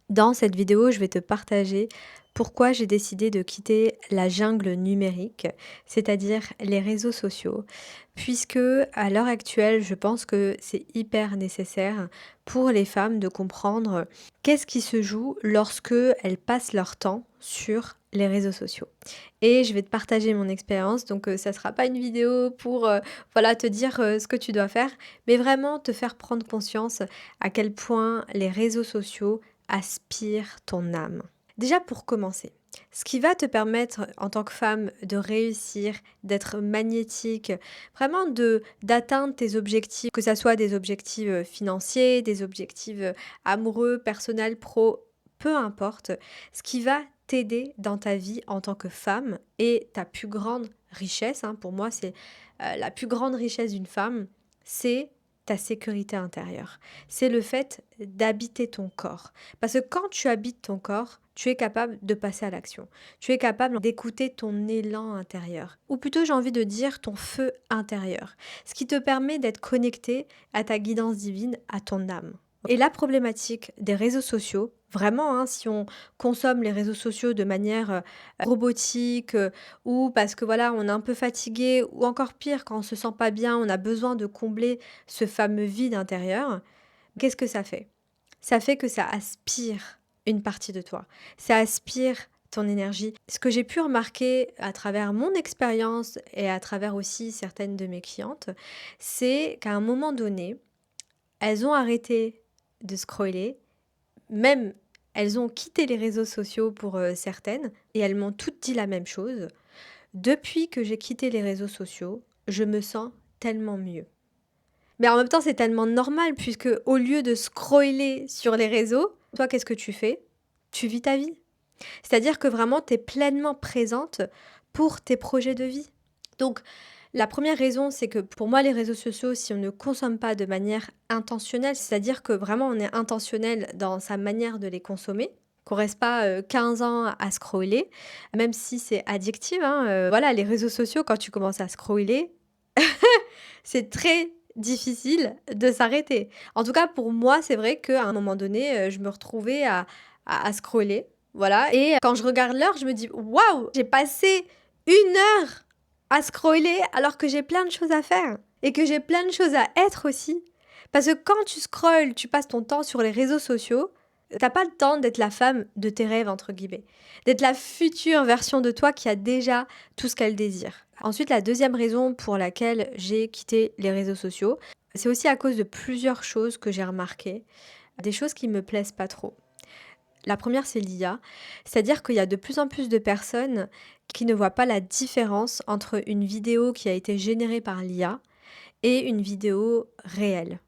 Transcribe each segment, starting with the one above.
Dans cette vidéo, je vais te partager pourquoi j'ai décidé de quitter la jungle numérique, c'est-à-dire les réseaux sociaux, puisque à l'heure actuelle, je pense que c'est hyper nécessaire pour les femmes de comprendre qu'est-ce qui se joue lorsque elles passent leur temps sur les réseaux sociaux. Et je vais te partager mon expérience, donc ça sera pas une vidéo pour voilà te dire ce que tu dois faire, mais vraiment te faire prendre conscience à quel point les réseaux sociaux aspire ton âme. Déjà pour commencer, ce qui va te permettre en tant que femme de réussir, d'être magnétique, vraiment de d'atteindre tes objectifs, que ça soit des objectifs financiers, des objectifs amoureux, personnels, pro, peu importe, ce qui va t'aider dans ta vie en tant que femme et ta plus grande richesse, hein, pour moi c'est la plus grande richesse d'une femme, c'est ta sécurité intérieure. C'est le fait d'habiter ton corps. Parce que quand tu habites ton corps, tu es capable de passer à l'action. Tu es capable d'écouter ton élan intérieur. Ou plutôt, j'ai envie de dire ton feu intérieur. Ce qui te permet d'être connecté à ta guidance divine, à ton âme. Et la problématique des réseaux sociaux, vraiment, hein, si on consomme les réseaux sociaux de manière robotique ou parce que voilà, on est un peu fatigué ou encore pire, quand on se sent pas bien, on a besoin de combler ce fameux vide intérieur, qu'est-ce que ça fait? Ça fait que ça aspire une partie de toi. Ça aspire ton énergie. Ce que j'ai pu remarquer à travers mon expérience et à travers aussi certaines de mes clientes, c'est qu'à un moment donné, elles ont arrêté de scroller, même elles ont quitté les réseaux sociaux pour certaines, et elles m'ont toutes dit la même chose. Depuis que j'ai quitté les réseaux sociaux, je me sens tellement mieux. Mais en même temps, c'est tellement normal puisque au lieu de scroller sur les réseaux, toi, qu'est-ce que tu fais? Tu vis ta vie. C'est-à-dire que vraiment, tu es pleinement présente pour tes projets de vie. Donc, la première raison, c'est que pour moi, les réseaux sociaux, si on ne consomme pas de manière intentionnelle, c'est-à-dire que vraiment on est intentionnel dans sa manière de les consommer, qu'on reste pas 15 ans à scroller, même si c'est addictif, hein, voilà, les réseaux sociaux, quand tu commences à scroller, c'est très difficile de s'arrêter. En tout cas, pour moi, c'est vrai qu'à un moment donné, je me retrouvais à scroller, voilà. Et quand je regarde l'heure, je me dis: «Waouh, j'ai passé 1 heure à scroller alors que j'ai plein de choses à faire et que j'ai plein de choses à être aussi». Parce que quand tu scrolles, tu passes ton temps sur les réseaux sociaux, t'as pas le temps d'être la femme de tes rêves, entre guillemets, d'être la future version de toi qui a déjà tout ce qu'elle désire. Ensuite, la deuxième raison pour laquelle j'ai quitté les réseaux sociaux, c'est aussi à cause de plusieurs choses que j'ai remarquées, des choses qui me plaisent pas trop. La première, c'est l'IA, c'est-à-dire qu'il y a de plus en plus de personnes qui ne voient pas la différence entre une vidéo qui a été générée par l'IA et une vidéo réelle.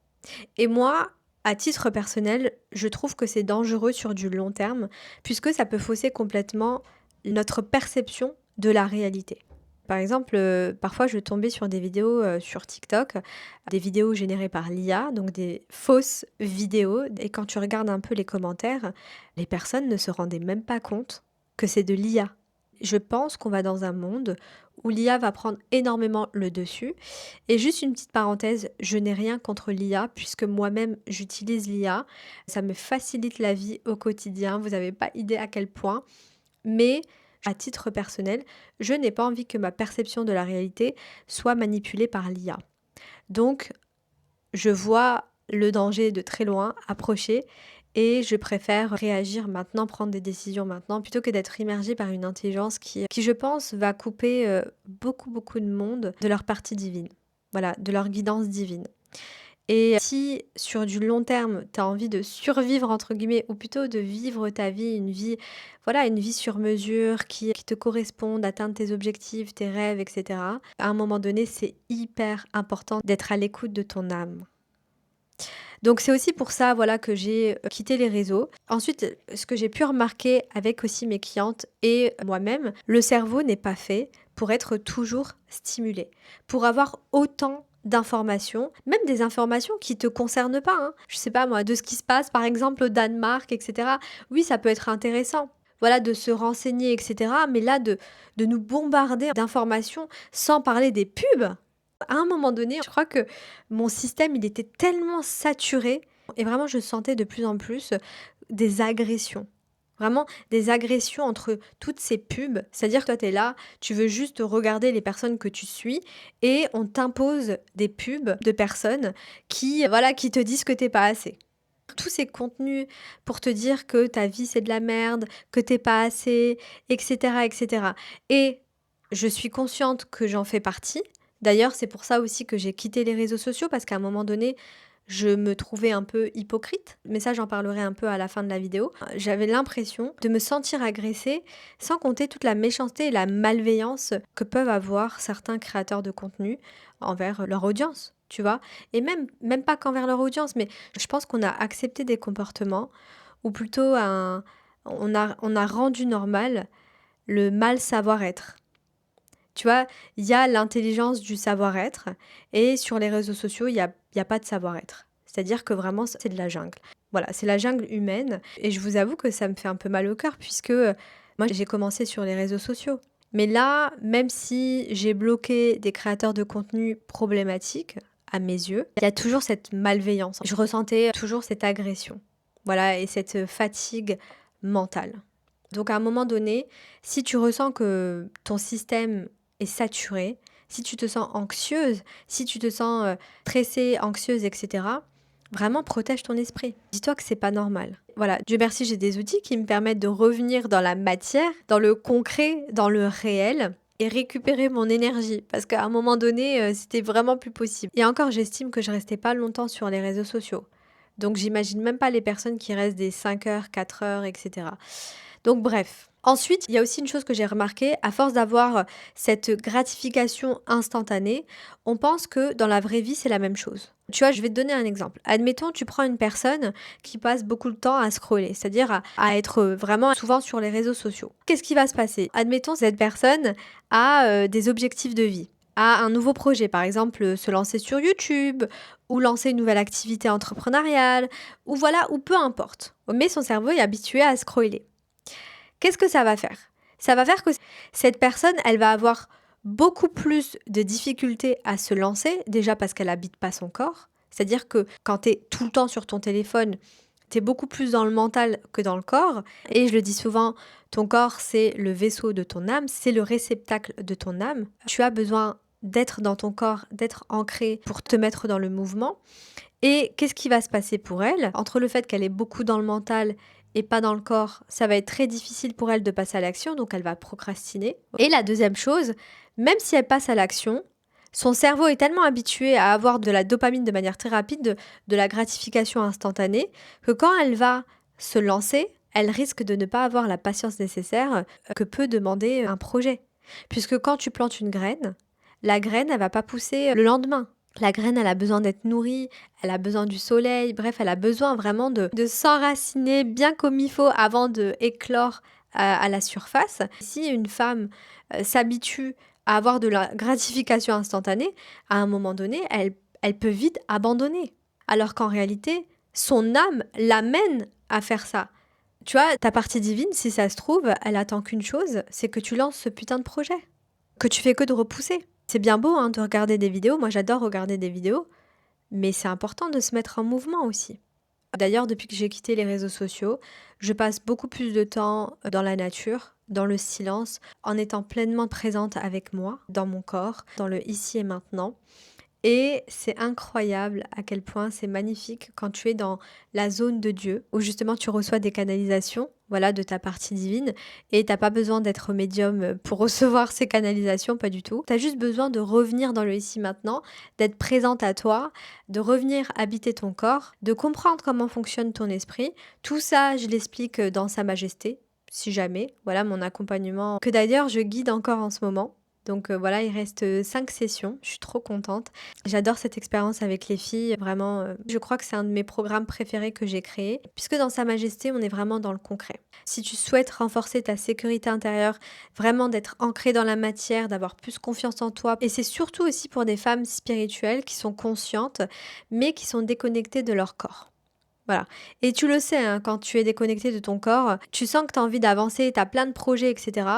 Et moi, à titre personnel, je trouve que c'est dangereux sur du long terme, puisque ça peut fausser complètement notre perception de la réalité. Par exemple, parfois je tombais sur des vidéos sur TikTok, des vidéos générées par l'IA, donc des fausses vidéos. Et quand tu regardes un peu les commentaires, les personnes ne se rendaient même pas compte que c'est de l'IA. Je pense qu'on va dans un monde où l'IA va prendre énormément le dessus. Et juste une petite parenthèse, je n'ai rien contre l'IA puisque moi-même j'utilise l'IA. Ça me facilite la vie au quotidien, vous n'avez pas idée à quel point. Mais à titre personnel, je n'ai pas envie que ma perception de la réalité soit manipulée par l'IA. Donc, je vois le danger de très loin approcher et je préfère réagir maintenant, prendre des décisions maintenant, plutôt que d'être immergée par une intelligence qui je pense, va couper beaucoup de monde de leur partie divine. Voilà, de leur guidance divine. Et si sur du long terme, tu as envie de survivre entre guillemets ou plutôt de vivre ta vie, une vie voilà, une vie sur mesure qui te corresponde, d'atteindre tes objectifs, tes rêves, et cetera. À un moment donné, c'est hyper important d'être à l'écoute de ton âme. Donc c'est aussi pour ça, voilà, que j'ai quitté les réseaux. Ensuite, ce que j'ai pu remarquer avec aussi mes clientes et moi-même, le cerveau n'est pas fait pour être toujours stimulé, pour avoir autant d'informations, même des informations qui te concernent pas, hein. Je sais pas moi, de ce qui se passe par exemple au Danemark, et cetera. Oui, ça peut être intéressant. Voilà, de se renseigner, et cetera. Mais là, de nous bombarder d'informations sans parler des pubs, à un moment donné, je crois que mon système, il était tellement saturé et vraiment je sentais de plus en plus des agressions. Vraiment des agressions entre toutes ces pubs. C'est-à-dire que toi, tu es là, tu veux juste regarder les personnes que tu suis et on t'impose des pubs de personnes qui, voilà, qui te disent que t'es pas assez. Tous ces contenus pour te dire que ta vie c'est de la merde, que t'es pas assez, etc., etc. Et je suis consciente que j'en fais partie. D'ailleurs, c'est pour ça aussi que j'ai quitté les réseaux sociaux parce qu'à un moment donné, je me trouvais un peu hypocrite. Mais ça, j'en parlerai un peu à la fin de la vidéo. J'avais l'impression de me sentir agressée, sans compter toute la méchanceté et la malveillance que peuvent avoir certains créateurs de contenu envers leur audience, tu vois. Et même pas qu'envers leur audience, mais je pense qu'on a accepté des comportements, ou plutôt on a rendu normal le mal savoir-être. Tu vois, il y a l'intelligence du savoir-être et sur les réseaux sociaux, il y a pas de savoir-être. C'est-à-dire que vraiment, c'est de la jungle. Voilà, c'est la jungle humaine et je vous avoue que ça me fait un peu mal au cœur puisque moi, j'ai commencé sur les réseaux sociaux. Mais là, même si j'ai bloqué des créateurs de contenu problématiques, à mes yeux, il y a toujours cette malveillance. Je ressentais toujours cette agression. Voilà, et cette fatigue mentale. Donc à un moment donné, si tu ressens que ton système est saturé, si tu te sens anxieuse, si tu te sens stressée, anxieuse, etc., vraiment protège ton esprit. Dis-toi que c'est pas normal. Voilà, Dieu merci, j'ai des outils qui me permettent de revenir dans la matière, dans le concret, dans le réel et récupérer mon énergie parce qu'à un moment donné, c'était vraiment plus possible. Et encore, j'estime que je restais pas longtemps sur les réseaux sociaux. Donc j'imagine même pas les personnes qui restent des 5 heures, 4 heures, etc. Donc bref. Ensuite, il y a aussi une chose que j'ai remarqué, à force d'avoir cette gratification instantanée, on pense que dans la vraie vie, c'est la même chose. Tu vois, je vais te donner un exemple. Admettons, tu prends une personne qui passe beaucoup de temps à scroller, c'est-à-dire à être vraiment souvent sur les réseaux sociaux. Qu'est-ce qui va se passer? Admettons, cette personne a des objectifs de vie, a un nouveau projet, par exemple, se lancer sur YouTube ou lancer une nouvelle activité entrepreneuriale, ou voilà, ou peu importe. Mais son cerveau est habitué à scroller. Qu'est-ce que ça va faire? Ça va faire que cette personne, elle va avoir beaucoup plus de difficultés à se lancer, déjà parce qu'elle habite pas son corps. C'est-à-dire que quand tu es tout le temps sur ton téléphone, tu es beaucoup plus dans le mental que dans le corps. Et je le dis souvent, ton corps, c'est le vaisseau de ton âme, c'est le réceptacle de ton âme. Tu as besoin d'être dans ton corps, d'être ancré pour te mettre dans le mouvement. Et qu'est-ce qui va se passer pour elle? Entre le fait qu'elle est beaucoup dans le mental et pas dans le corps, ça va être très difficile pour elle de passer à l'action, donc elle va procrastiner. Et la deuxième chose, même si elle passe à l'action, son cerveau est tellement habitué à avoir de la dopamine de manière très rapide, de la gratification instantanée, que quand elle va se lancer, elle risque de ne pas avoir la patience nécessaire que peut demander un projet. Puisque quand tu plantes une graine, la graine, elle va pas pousser le lendemain. La graine, elle a besoin d'être nourrie, elle a besoin du soleil, bref, elle a besoin vraiment de s'enraciner bien comme il faut avant de éclore à la surface. Si une femme s'habitue à avoir de la gratification instantanée, à un moment donné, elle peut vite abandonner. Alors qu'en réalité, son âme l'amène à faire ça. Tu vois, ta partie divine, si ça se trouve, elle attend qu'une chose, c'est que tu lances ce putain de projet, que tu fais que de repousser. C'est bien beau hein, de regarder des vidéos, moi j'adore regarder des vidéos, mais c'est important de se mettre en mouvement aussi. D'ailleurs, depuis que j'ai quitté les réseaux sociaux, je passe beaucoup plus de temps dans la nature, dans le silence, en étant pleinement présente avec moi, dans mon corps, dans le ici et maintenant. Et c'est incroyable à quel point c'est magnifique quand tu es dans la zone de Dieu, où justement tu reçois des canalisations, voilà, de ta partie divine, et t'as pas besoin d'être médium pour recevoir ces canalisations, pas du tout. T'as juste besoin de revenir dans le ici maintenant, d'être présente à toi, de revenir habiter ton corps, de comprendre comment fonctionne ton esprit. Tout ça, je l'explique dans Sa Majesté, si jamais, voilà mon accompagnement, que d'ailleurs je guide encore en ce moment. Donc voilà, il reste 5 sessions, je suis trop contente. J'adore cette expérience avec les filles, vraiment, je crois que c'est un de mes programmes préférés que j'ai créé, puisque dans Sa Majesté, on est vraiment dans le concret. Si tu souhaites renforcer ta sécurité intérieure, vraiment d'être ancré dans la matière, d'avoir plus confiance en toi, et c'est surtout aussi pour des femmes spirituelles qui sont conscientes, mais qui sont déconnectées de leur corps. Voilà. Et tu le sais, hein, quand tu es déconnecté de ton corps, tu sens que tu as envie d'avancer, tu as plein de projets, etc.,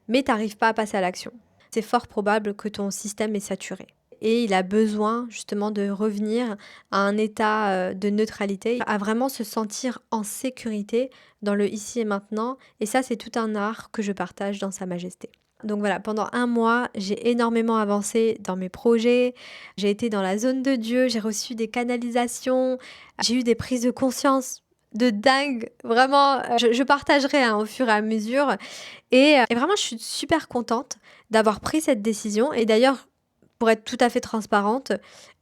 mais tu n'arrives pas à passer à l'action. C'est fort probable que ton système est saturé. et il a besoin justement de revenir à un état de neutralité, à vraiment se sentir en sécurité dans le ici et maintenant. Et ça, c'est tout un art que je partage dans Sa Majesté. Donc voilà, pendant un mois, j'ai énormément avancé dans mes projets, j'ai été dans la zone de Dieu, j'ai reçu des canalisations, j'ai eu des prises de conscience de dingue, vraiment, je partagerai au fur et à mesure. Et vraiment, je suis super contente d'avoir pris cette décision. Et d'ailleurs, pour être tout à fait transparente,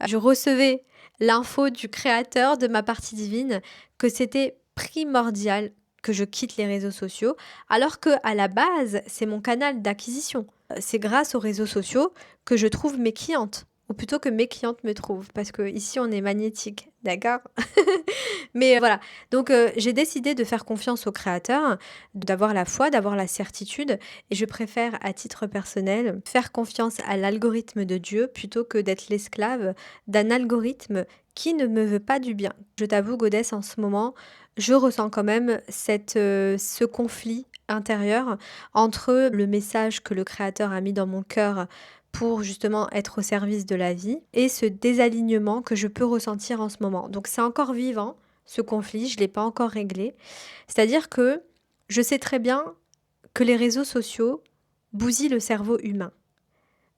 je recevais l'info du créateur de ma partie divine que c'était primordial que je quitte les réseaux sociaux, alors que à la base, c'est mon canal d'acquisition. C'est grâce aux réseaux sociaux que je trouve mes clientes, ou plutôt que mes clientes me trouvent, parce que ici on est magnétique, d'accord? Mais voilà, donc j'ai décidé de faire confiance au créateur, d'avoir la foi, d'avoir la certitude, et je préfère, à titre personnel, faire confiance à l'algorithme de Dieu plutôt que d'être l'esclave d'un algorithme qui ne me veut pas du bien. Je t'avoue, Godess, en ce moment, je ressens quand même ce conflit intérieur entre le message que le créateur a mis dans mon cœur pour justement être au service de la vie et ce désalignement que je peux ressentir en ce moment. Donc c'est encore vivant, ce conflit, je ne l'ai pas encore réglé. C'est-à-dire que je sais très bien que les réseaux sociaux bousillent le cerveau humain,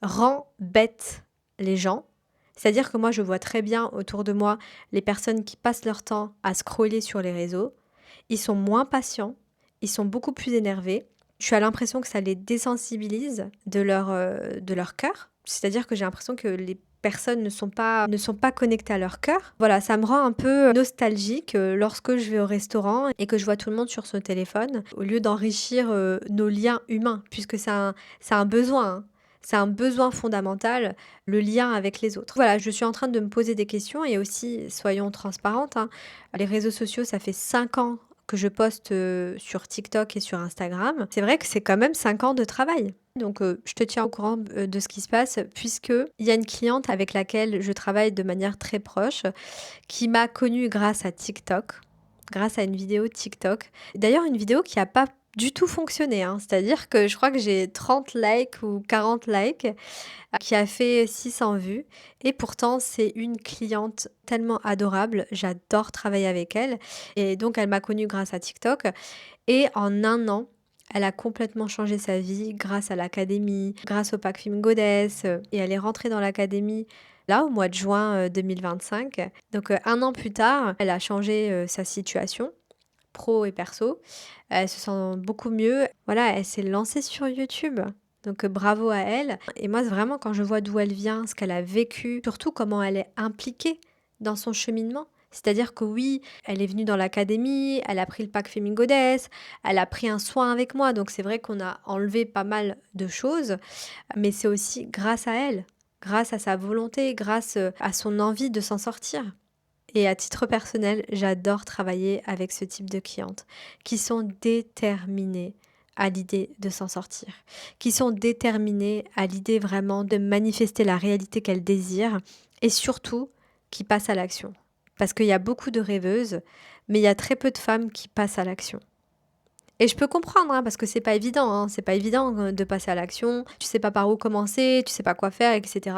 rend bête les gens. C'est-à-dire que moi, je vois très bien autour de moi les personnes qui passent leur temps à scroller sur les réseaux. Ils sont moins patients, ils sont beaucoup plus énervés. Je suis à l'impression que ça les désensibilise de leur cœur. C'est-à-dire que j'ai l'impression que les personnes ne sont pas connectées à leur cœur. Voilà, ça me rend un peu nostalgique lorsque je vais au restaurant et que je vois tout le monde sur son téléphone, au lieu d'enrichir nos liens humains, puisque c'est un besoin, hein. C'est un besoin fondamental, le lien avec les autres. Voilà, je suis en train de me poser des questions et aussi, soyons transparentes, hein, les réseaux sociaux, ça fait 5 ans que je poste sur TikTok et sur Instagram. C'est vrai que c'est quand même 5 ans de travail. Donc, je te tiens au courant de ce qui se passe, puisque il y a une cliente avec laquelle je travaille de manière très proche, qui m'a connue grâce à TikTok, grâce à une vidéo TikTok. D'ailleurs, une vidéo qui n'a pas du tout fonctionné, hein. C'est-à-dire que je crois que j'ai 30 likes ou 40 likes, qui a fait 600 vues. Et pourtant, c'est une cliente tellement adorable. J'adore travailler avec elle. Et donc, elle m'a connue grâce à TikTok. Et en un an, elle a complètement changé sa vie grâce à l'académie, grâce au pack Film Goddess. Et elle est rentrée dans l'académie là au mois de juin 2025. Donc un an plus tard, elle a changé sa situation pro et perso. Elle se sent beaucoup mieux. Voilà, elle s'est lancée sur YouTube. Donc bravo à elle. Et moi, vraiment, quand je vois d'où elle vient, ce qu'elle a vécu, surtout comment elle est impliquée dans son cheminement. C'est-à-dire que oui, elle est venue dans l'académie, elle a pris le pack Female Goddess, elle a pris un soin avec moi. Donc c'est vrai qu'on a enlevé pas mal de choses, mais c'est aussi grâce à elle, grâce à sa volonté, grâce à son envie de s'en sortir. Et à titre personnel, j'adore travailler avec ce type de clientes qui sont déterminées à l'idée de s'en sortir, qui sont déterminées à l'idée vraiment de manifester la réalité qu'elles désirent et surtout qui passent à l'action. Parce qu'il y a beaucoup de rêveuses, mais il y a très peu de femmes qui passent à l'action. Et je peux comprendre, hein, parce que c'est pas évident, hein, c'est pas évident de passer à l'action. Tu sais pas par où commencer, tu sais pas quoi faire, etc.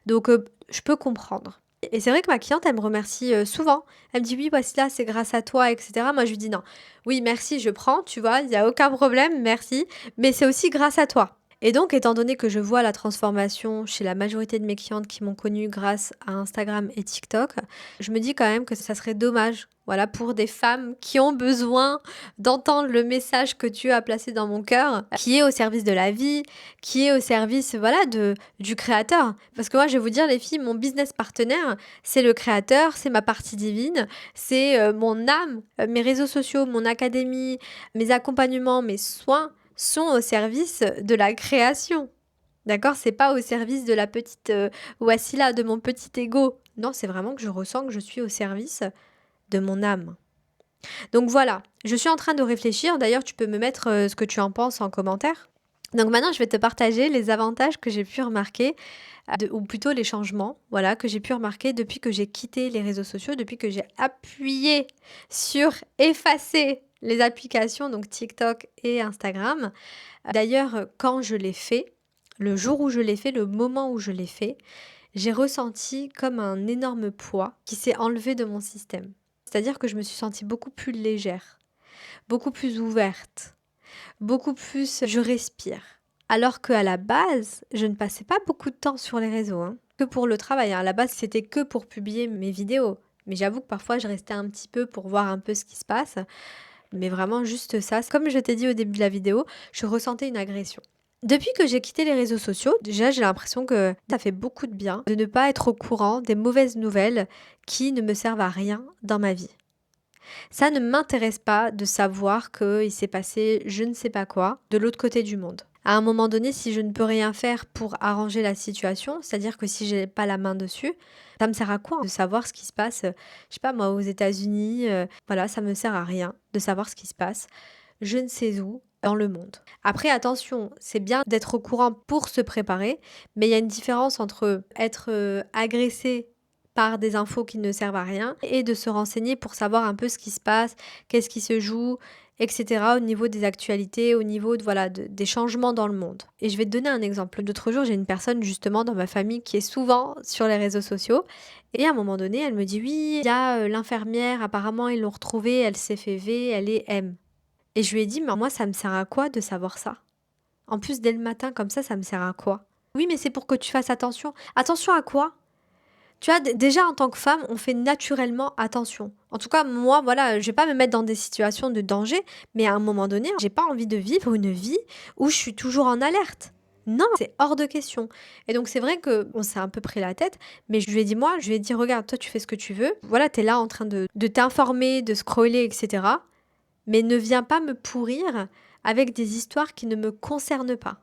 Donc je peux comprendre. Et c'est vrai que ma cliente, elle me remercie souvent. Elle me dit oui, voici là, c'est grâce à toi, etc. Moi, je lui dis non. Oui, merci, je prends, tu vois, il n'y a aucun problème, merci. Mais c'est aussi grâce à toi. Et donc, étant donné que je vois la transformation chez la majorité de mes clientes qui m'ont connue grâce à Instagram et TikTok, je me dis quand même que ça serait dommage, voilà, pour des femmes qui ont besoin d'entendre le message que Dieu a placé dans mon cœur, qui est au service de la vie, qui est au service, voilà, du créateur. Parce que moi, je vais vous dire, les filles, mon business partenaire, c'est le créateur, c'est ma partie divine, c'est mon âme, mes réseaux sociaux, mon académie, mes accompagnements, mes soins sont au service de la création. D'accord? C'est pas au service de la petite Wassila, de mon petit ego. Non, c'est vraiment que je ressens que je suis au service de mon âme. Donc voilà, je suis en train de réfléchir. D'ailleurs, tu peux me mettre ce que tu en penses en commentaire. Donc maintenant, je vais te partager les avantages que j'ai pu remarquer, ou plutôt les changements, voilà, que j'ai pu remarquer depuis que j'ai quitté les réseaux sociaux, depuis que j'ai appuyé sur effacer les applications, donc TikTok et Instagram. D'ailleurs, quand je l'ai fait, le jour où je l'ai fait, le moment où je l'ai fait, j'ai ressenti comme un énorme poids qui s'est enlevé de mon système. C'est-à-dire que je me suis sentie beaucoup plus légère, beaucoup plus ouverte, beaucoup plus je respire. Alors qu'à la base, je ne passais pas beaucoup de temps sur les réseaux, hein. Que pour le travail, hein. À la base, c'était que pour publier mes vidéos. Mais j'avoue que parfois, je restais un petit peu pour voir un peu ce qui se passe. Mais vraiment juste ça. Comme je t'ai dit au début de la vidéo, je ressentais une agression. Depuis que j'ai quitté les réseaux sociaux, déjà j'ai l'impression que ça fait beaucoup de bien de ne pas être au courant des mauvaises nouvelles qui ne me servent à rien dans ma vie. Ça ne m'intéresse pas de savoir qu'il s'est passé je ne sais pas quoi de l'autre côté du monde. À un moment donné, si je ne peux rien faire pour arranger la situation, c'est-à-dire que si j'ai pas la main dessus, ça me sert à quoi de savoir ce qui se passe, je sais pas moi, aux États-Unis, voilà, ça me sert à rien de savoir ce qui se passe, je ne sais où, dans le monde. Après, attention, c'est bien d'être au courant pour se préparer, mais il y a une différence entre être agressé par des infos qui ne servent à rien et de se renseigner pour savoir un peu ce qui se passe, qu'est-ce qui se joue, etc. au niveau des actualités, au niveau des changements dans le monde. Et je vais te donner un exemple. L'autre jour, j'ai une personne justement dans ma famille qui est souvent sur les réseaux sociaux et à un moment donné, elle me dit oui, il y a l'infirmière, apparemment ils l'ont retrouvée, elle s'est fait V, elle est M. Et je lui ai dit, mais moi, ça me sert à quoi de savoir ça? En plus, dès le matin, comme ça me sert à quoi? Oui, mais c'est pour que tu fasses attention. Attention à quoi? Tu vois, déjà en tant que femme, on fait naturellement attention. En tout cas, moi, voilà, je vais pas me mettre dans des situations de danger, mais à un moment donné, j'ai pas envie de vivre une vie où je suis toujours en alerte. Non, c'est hors de question. Et donc, c'est vrai que on s'est un peu pris la tête, mais je lui ai dit, moi, je lui ai dit, regarde, toi, tu fais ce que tu veux. Voilà, tu es là en train de t'informer, de scroller, etc. Mais ne viens pas me pourrir avec des histoires qui ne me concernent pas.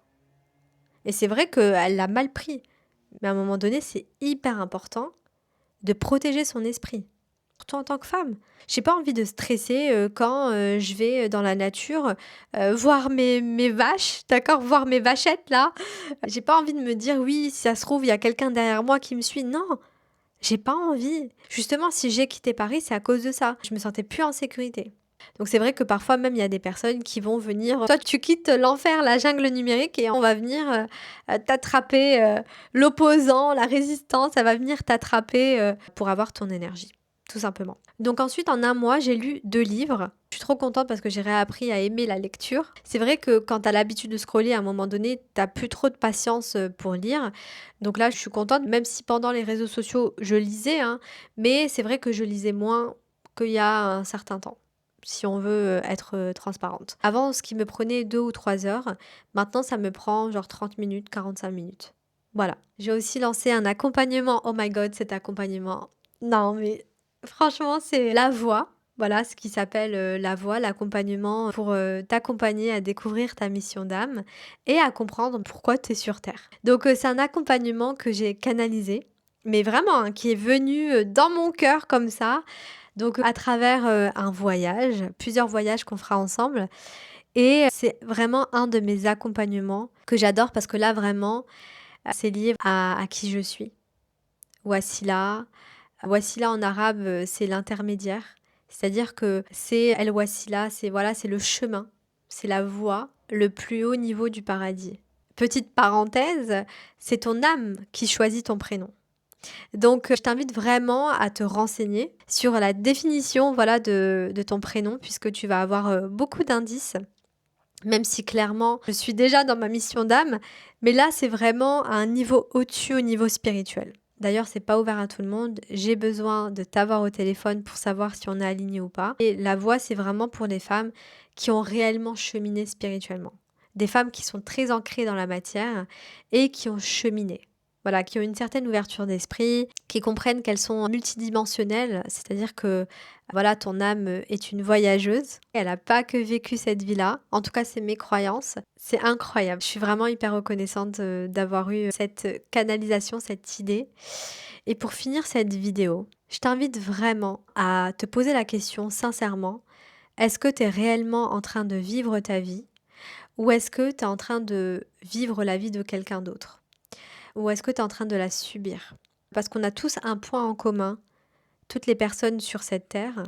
Et c'est vrai qu'elle l'a mal pris. Mais à un moment donné, c'est hyper important de protéger son esprit. Surtout en tant que femme. J'ai pas envie de stresser quand je vais dans la nature voir mes vaches, d'accord, voir mes vachettes là. J'ai pas envie de me dire oui, si ça se trouve, il y a quelqu'un derrière moi qui me suit. Non, j'ai pas envie. Justement, si j'ai quitté Paris, c'est à cause de ça. Je me sentais plus en sécurité. Donc c'est vrai que parfois même il y a des personnes qui vont venir, toi tu quittes l'enfer, la jungle numérique et on va venir t'attraper, l'opposant, la résistance, elle va venir t'attraper pour avoir ton énergie, tout simplement. Donc ensuite en un mois j'ai lu 2 livres. Je suis trop contente parce que j'ai réappris à aimer la lecture. C'est vrai que quand tu as l'habitude de scroller, à un moment donné, tu plus trop de patience pour lire. Donc là, je suis contente, même si pendant les réseaux sociaux, je lisais, hein, mais c'est vrai que je lisais moins qu'il y a un certain temps si on veut être transparente. Avant, ce qui me prenait 2 ou 3 heures, maintenant ça me prend genre 30 minutes, 45 minutes. Voilà. J'ai aussi lancé un accompagnement. Oh my god, cet accompagnement. Non, mais franchement, c'est La Voix. Voilà ce qui s'appelle La Voix, l'accompagnement pour t'accompagner à découvrir ta mission d'âme et à comprendre pourquoi tu es sur Terre. Donc, c'est un accompagnement que j'ai canalisé, mais vraiment, hein, qui est venu dans mon cœur comme ça. Donc, à travers un voyage, plusieurs voyages qu'on fera ensemble. Et c'est vraiment un de mes accompagnements que j'adore parce que là, vraiment, c'est lié à qui je suis. Wasila. Wasila en arabe, c'est l'intermédiaire. C'est-à-dire que c'est El Wasila, c'est voilà, c'est le chemin, c'est la voie, le plus haut niveau du paradis. Petite parenthèse, c'est ton âme qui choisit ton prénom. Donc, je t'invite vraiment à te renseigner sur la définition voilà, de ton prénom, puisque tu vas avoir beaucoup d'indices, même si clairement, je suis déjà dans ma mission d'âme, mais là, c'est vraiment à un niveau au-dessus, au niveau spirituel. D'ailleurs, c'est pas ouvert à tout le monde. J'ai besoin de t'avoir au téléphone pour savoir si on est aligné ou pas. Et la voix, c'est vraiment pour les femmes qui ont réellement cheminé spirituellement. Des femmes qui sont très ancrées dans la matière et qui ont cheminé. Voilà, qui ont une certaine ouverture d'esprit, qui comprennent qu'elles sont multidimensionnelles, c'est-à-dire que voilà, ton âme est une voyageuse. Elle n'a pas que vécu cette vie-là. En tout cas, c'est mes croyances. C'est incroyable. Je suis vraiment hyper reconnaissante d'avoir eu cette canalisation, cette idée. Et pour finir cette vidéo, je t'invite vraiment à te poser la question sincèrement, est-ce que tu es réellement en train de vivre ta vie ou est-ce que tu es en train de vivre la vie de quelqu'un d'autre? Ou est-ce que tu es en train de la subir? Parce qu'on a tous un point en commun, toutes les personnes sur cette terre,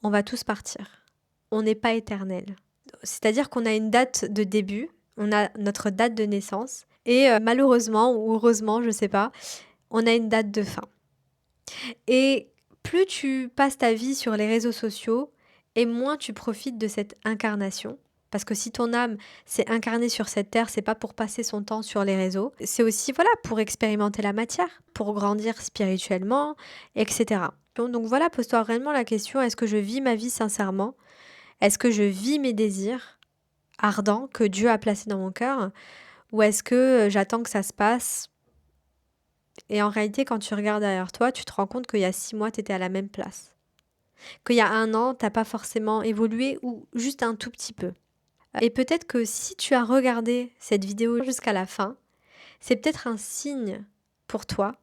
on va tous partir. On n'est pas éternel. C'est-à-dire qu'on a une date de début, on a notre date de naissance, et malheureusement ou heureusement, je sais pas, on a une date de fin. Et plus tu passes ta vie sur les réseaux sociaux, et moins tu profites de cette incarnation. Parce que si ton âme s'est incarnée sur cette terre, c'est pas pour passer son temps sur les réseaux. C'est aussi, voilà, pour expérimenter la matière, pour grandir spirituellement, etc. Donc voilà, pose-toi réellement la question, est-ce que je vis ma vie sincèrement? Est-ce que je vis mes désirs ardents que Dieu a placés dans mon cœur? Ou est-ce que j'attends que ça se passe? Et en réalité, quand tu regardes derrière toi, tu te rends compte qu'il y a 6 mois, tu étais à la même place. Qu'il y a un an, t'as pas forcément évolué ou juste un tout petit peu. Et peut-être que si tu as regardé cette vidéo jusqu'à la fin, c'est peut-être un signe pour toi.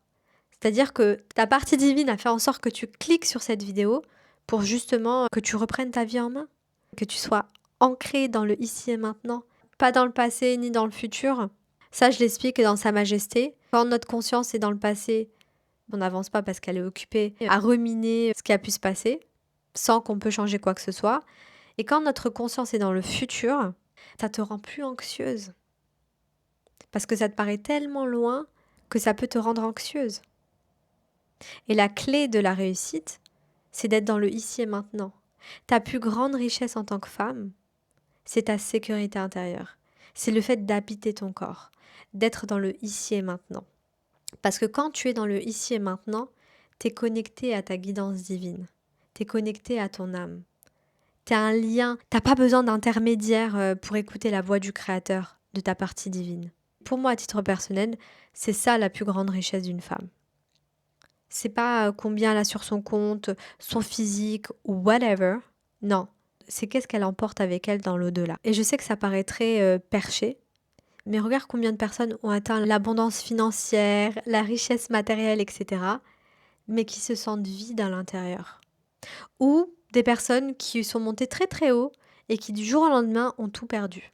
C'est-à-dire que ta partie divine a fait en sorte que tu cliques sur cette vidéo pour justement que tu reprennes ta vie en main, que tu sois ancré dans le ici et maintenant, pas dans le passé ni dans le futur. Ça, je l'explique dans Sa Majesté. Quand notre conscience est dans le passé, on n'avance pas parce qu'elle est occupée à ruminer ce qui a pu se passer, sans qu'on peut changer quoi que ce soit. Et quand notre conscience est dans le futur, ça te rend plus anxieuse. Parce que ça te paraît tellement loin que ça peut te rendre anxieuse. Et la clé de la réussite, c'est d'être dans le ici et maintenant. Ta plus grande richesse en tant que femme, c'est ta sécurité intérieure. C'est le fait d'habiter ton corps, d'être dans le ici et maintenant. Parce que quand tu es dans le ici et maintenant, tu es connecté à ta guidance divine. Tu es connecté à ton âme. Tu as un lien. Tu n'as pas besoin d'intermédiaire pour écouter la voix du Créateur, de ta partie divine. Pour moi, à titre personnel, c'est ça la plus grande richesse d'une femme. C'est pas combien elle a sur son compte, son physique ou whatever. Non, c'est qu'est-ce qu'elle emporte avec elle dans l'au-delà. Et je sais que ça paraît très perché, mais regarde combien de personnes ont atteint l'abondance financière, la richesse matérielle, etc., mais qui se sentent vides à l'intérieur. Ou des personnes qui sont montées très très haut et qui du jour au lendemain ont tout perdu.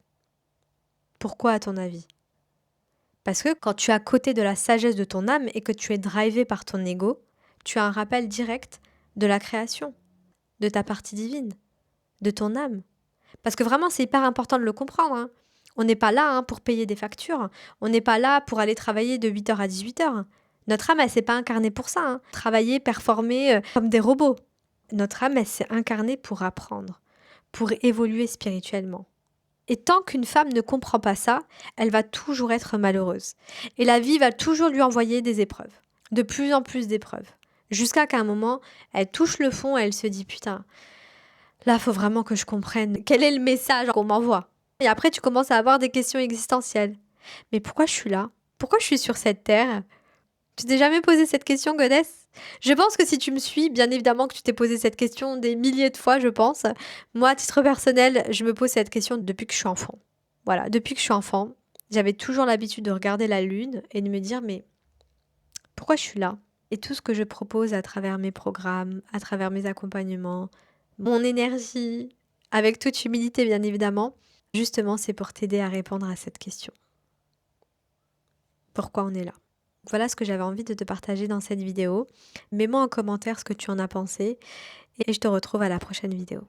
Pourquoi à ton avis? Parce que quand tu es à côté de la sagesse de ton âme et que tu es drivé par ton ego, tu as un rappel direct de la création, de ta partie divine, de ton âme. Parce que vraiment, c'est hyper important de le comprendre. Hein. On n'est pas là pour payer des factures. On n'est pas là pour aller travailler de 8h à 18h. Notre âme, elle s'est pas incarnée pour ça. Travailler, performer comme des robots. Notre âme, elle s'est incarnée pour apprendre, pour évoluer spirituellement. Et tant qu'une femme ne comprend pas ça, elle va toujours être malheureuse. Et la vie va toujours lui envoyer des épreuves, de plus en plus d'épreuves. Jusqu'à qu'à un moment, elle touche le fond et elle se dit « Putain, là, il faut vraiment que je comprenne quel est le message qu'on m'envoie. » Et après, tu commences à avoir des questions existentielles. Mais pourquoi je suis là? Pourquoi je suis sur cette terre? Tu t'es jamais posé cette question, Goddess? Je pense que si tu me suis, bien évidemment que tu t'es posé cette question des milliers de fois, je pense. Moi, à titre personnel, je me pose cette question depuis que je suis enfant. Voilà, depuis que je suis enfant, j'avais toujours l'habitude de regarder la lune et de me dire, mais pourquoi je suis là? Et tout ce que je propose à travers mes programmes, à travers mes accompagnements, mon énergie, avec toute humilité, bien évidemment, justement, c'est pour t'aider à répondre à cette question. Pourquoi on est là? Voilà ce que j'avais envie de te partager dans cette vidéo. Mets-moi en commentaire ce que tu en as pensé et je te retrouve à la prochaine vidéo.